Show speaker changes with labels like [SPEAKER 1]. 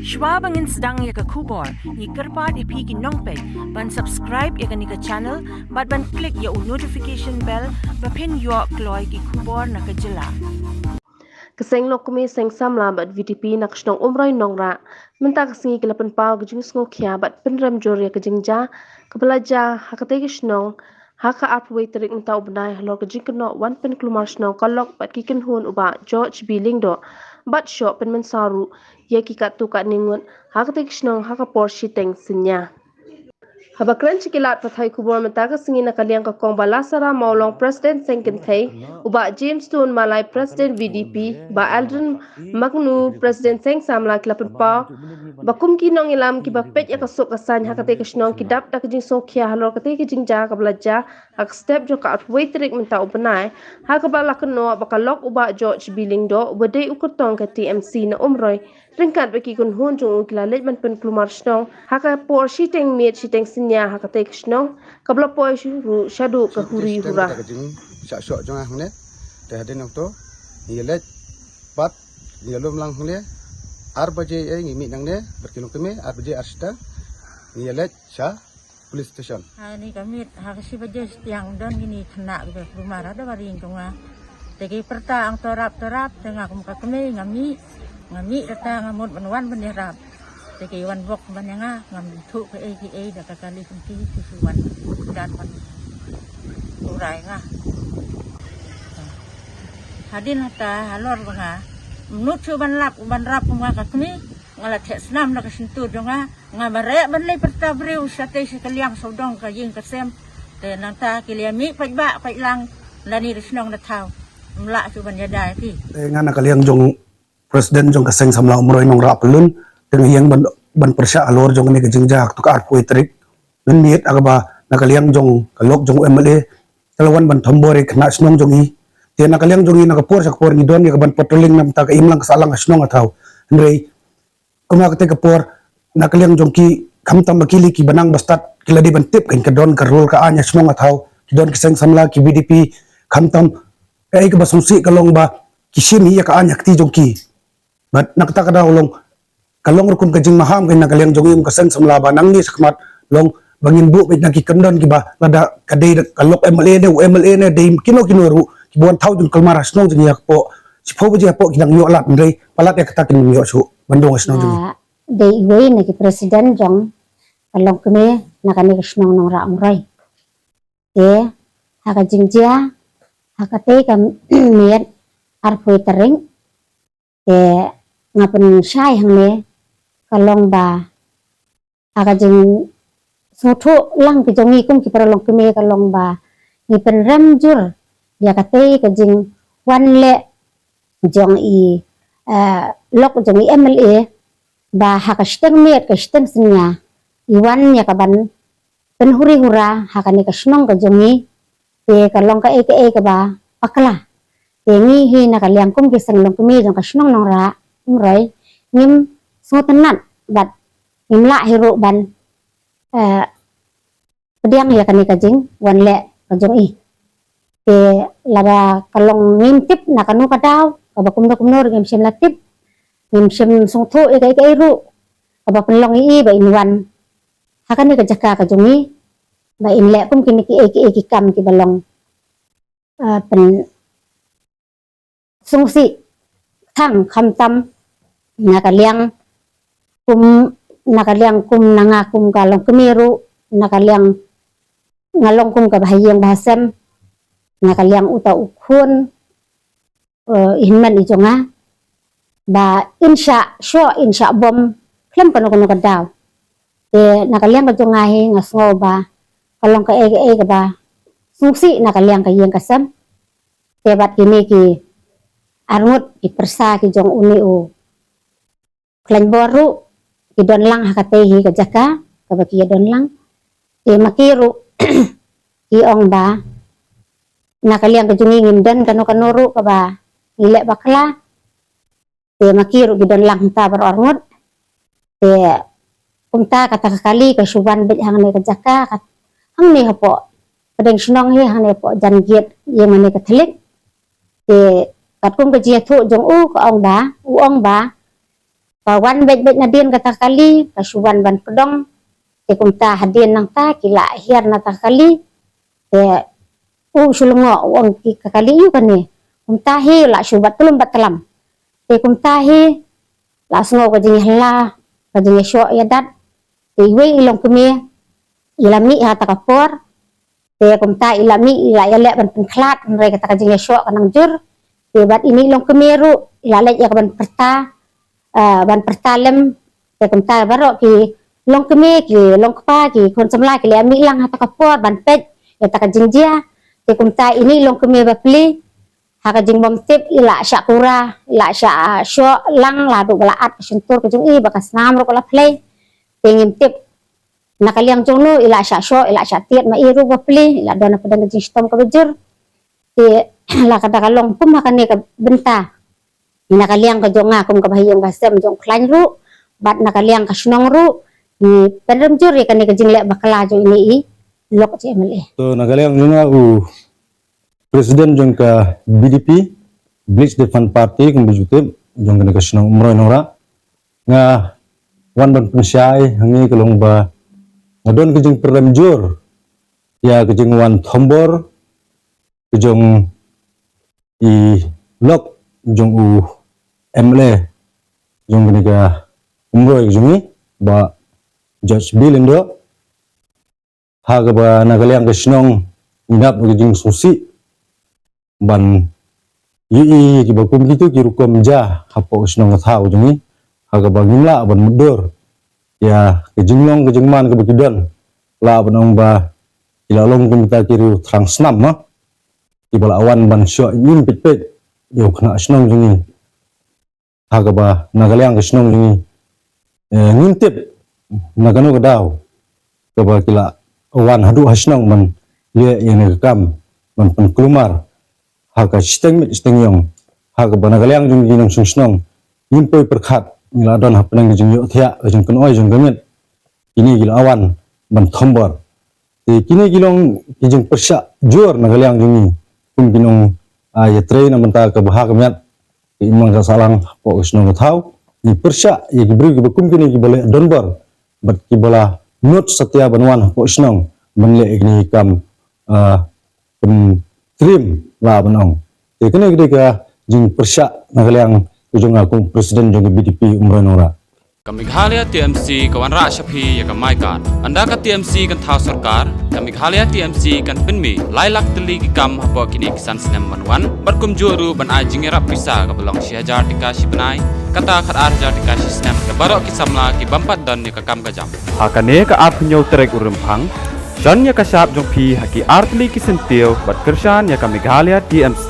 [SPEAKER 1] Schwabangin sedang ya ke kubor, ni kerpat ipi ki nongpek, ban subscribe ya ni ke channel, ban klik ya notification bell, pen yo kloy ki kubor na ke jela.
[SPEAKER 2] Keseng nok kumi seng samla bat VTP nak snong umroy nongra menta kesengi kelapan pau kejing sngo kia bat penram jor ya kejing ja kebelaja hakate ke snong haka upway terik menta ubnai halor kejing keno wan pen kelumar snong kolok bat kiken hun uba George Billing do bat shop pen mensaru ya kikat tu kat ningun hakate ke snong haka porsi teng sinya. Haba keren cikilat pathai kubur mentaka sengi nakaliang kakong balasara maulong Presiden Sengkentay uba James Stone malai Presiden VDP ba Aldrin Magnu Presiden Seng Samla kilapan pa bakum kinong ilam ki bapet ya kasuk kasan hakate kesnong kidap da kejing sokia halor kate kejing ja kabelaja hak step jo ka atway terik menta ubenai hak bala keno bakalok uba George Billing do ubade ukutong ke TMC na umroy ringkat bagi kun hun jung ukilalit man pen kelumar snong haka por shiteng miet shiteng sinya haka tek snong kabla poi ru shadu ka huri hura
[SPEAKER 3] sa sok jong hangne te hadin okto yelet pat yelum lang hangne 8 baje ngi mi nangne berkilong keme 8 baje asta yelet sa police station
[SPEAKER 4] ini kami hakasi baje yang don gini kena ke rumah ada baring tunga tegi perta ang torap tengah muka keme ngami data ngamut banwan benerap tegi wan bok banyanga ngam thu ke eki da kakali kunti susuan dan pan urai nga hadin hata halor banga menut chu ban rap nga kakmi ngala tek senam na kasentu jonga ngamare banlai perta breu sate sekaliang sodong ka ying kasem te nanta kiliami pajba pajlang lani resnong na tau mla chu ban yadai pi
[SPEAKER 5] ngana kaliang jong Presiden jong keseng samla umroy nong rapelun dengan yang ban persya alor jong ni kejing jak tu ka arpoi terik men miet agaba nakaliang jong kalok jong MLA kalawan ban thambore kena snong jong i te nakaliang jong i nakapor sakpor ni don ya ban patrolling nam ta ka imlang kasalang snong atau ndrei kuma kate kapor nakaliang jong ki khamtam makili ki banang bastat kiladi ban tip kan kadon ka role ka anya snong atau kidon keseng samla ki BDP khamtam ai ka basungsi kalong ba kisim hiya ka anya kti jong ki but nakata kada ulong kalong rukun kajing maham kay nakaliang jongim kaseng samlaba nang ni sakmat long bangin bu bit nakikendon kiba lada kadai kalok MLA ne day kino ru kibuan tau jung kalmaras nong jeng yak po sipo bu po kinang yo alat ndrei palat ya kata kin yo su bandong asnong jeng
[SPEAKER 6] day iwe naki presiden jong kalong kene nakani kasnong nong ra umrai te haka jingjia haka te kam miet arpoi tering te ngapen syai hangne kalong ba aga jeng soto lang ke jongi kum ki paralong keme kalong ba ni pen ram jur ya kate ke jeng wan le jong i lok jong i MLA ba haka steng met ke steng sinya i wan ya kaban pen huri hura haka ni ke snong ke jongi te kalong ka ke ba pakla te ngi hi na kaliang kum ki sang long keme jong ka snong nong ra umroy ngim sotenat bat ngimla hero ban pediang ya kani kajing wan le kajong i te lada kalong ngintip na kanu kadaw kabakum do kumnor ngim sem latip ngim sem songtho e kai ru kaba penlong i ba inwan hakani kajaka kajong i ba inle kum kini ki kam ki balong pen sungsi thang khamtam nakaliang kum nanga kum kalong kemiru nakaliang ngalong kum ka bahayang bahasem nakaliang uta ukhun inman ijonga ba insya bom klem kono kadaw te nakaliang kajonga he ngasngo ba kalong ka ege ba sungsi nakaliang ka yeng kasem te bat kini ki arngut ipersa ki jong uni u klan boru idon lang hakatehi kajaka kabaki idon lang makiru iong ba nakaliang kajungi ngimdan kanuru kaba ngile bakla makiru idon lang ta barorngot kumta kata kali kasuban bit hang ne kajaka hang ne hapo padeng snong he hang ne po jangiet yang ne katlik katkum kajia thu jong u ka ong ba Kawan baik-baik nadin kata kali, kasuban ban pedong, te kumta hadin nang ta kila hiar nata kali, te sulungo uang ki kakali yu kan ni, kumta hi la subat tulum batalam, te kumta hi la sengo kajing hela, kajing syok ya dat, te iwe ilong kemi, ilami hata kapor, te kumta ilami ila ya lek ban penklat, mereka kata kajing syok kanang jur, te bat ini ilong kemiru, ila lek ya ban perta, ban pertalem te kumta barok ki long keme ki long kpa ki kon samla ki le mi lang hata kapor ban pet ya ta jingjia te kumta ini long keme bapli haka jing bom tip ila syakura ila sya syo lang la du galaat sentur ke jing i bakas nam ro kala play te ngim tip nakaliang jongno ila sya syo ila sya tiet ma iru bapli ila dona pedang jing stom ka bejur te la kada kalong pum haka ne ka benta nakaliang ka jonga kum ka bahiyang basem jong klan ru bat nakaliang ka sunong ru ni pendem jur ya kan ka jingle bakala jo ini i lok je male
[SPEAKER 7] to nakaliang nga presiden jong ka BDP Blitz Defense Party kum bijute jong ka sunong umroy nora nga wan ban pensyai hangi kalong ba ngadon ka jing pendem jur ya ka jing wan thombor ka jong i lok jong MLA jong ka umroy jungi ba Judge Bilindo haga ba nagaliang kasnong inap jing susi ban yi ki ba kum gitu ki rukom ja hapo kasnong thau jungi haga ba ngila ban mudur ya kejinglong kejingman ke bakidon la banong ba ilalong kum ta kiru transnam ma ibal awan ban syo nim pit yo kena asnong jungi haga ba nagaliang kasnong jungi ngintip nagano kadaw kaba kila awan hadu hasnong man ye yang kam man penkelumar haga steng yong haga ba nagaliang jungi nong susnong yimpoi perkhat ngila don hapnang jing yo thia jing kenoi jing gamet ini gila awan man thombor te kini gilong jing persya jur nagaliang jungi kum ginong ya train amanta ka bahag met imang salang po usnong thau ni persya ye gibri gibakum kini gibale donbor bat kibala not satya banwan po usnong manle igni kam trim la banong te kini gede ka jing persya nagaliang ujung aku presiden jong BDP umroy nora
[SPEAKER 8] Meghalaya TMC kawan rak syapi ya kamai kan anda ka TMC kan thau sarkar Meghalaya TMC kan penmi lailak teli ki kam hapo kini kisan sinem manwan berkum juru ban ajing rap pisa ka belong syajar tika si benai kata khat arjar tika si sinem ka barok ki samla ki bampat dan ni ka kam ka jam
[SPEAKER 9] hakane ka ap nyau trek urumphang jan ya ka sap jong pi haki artli ki sentiu bat kersan ya ka Meghalaya TMC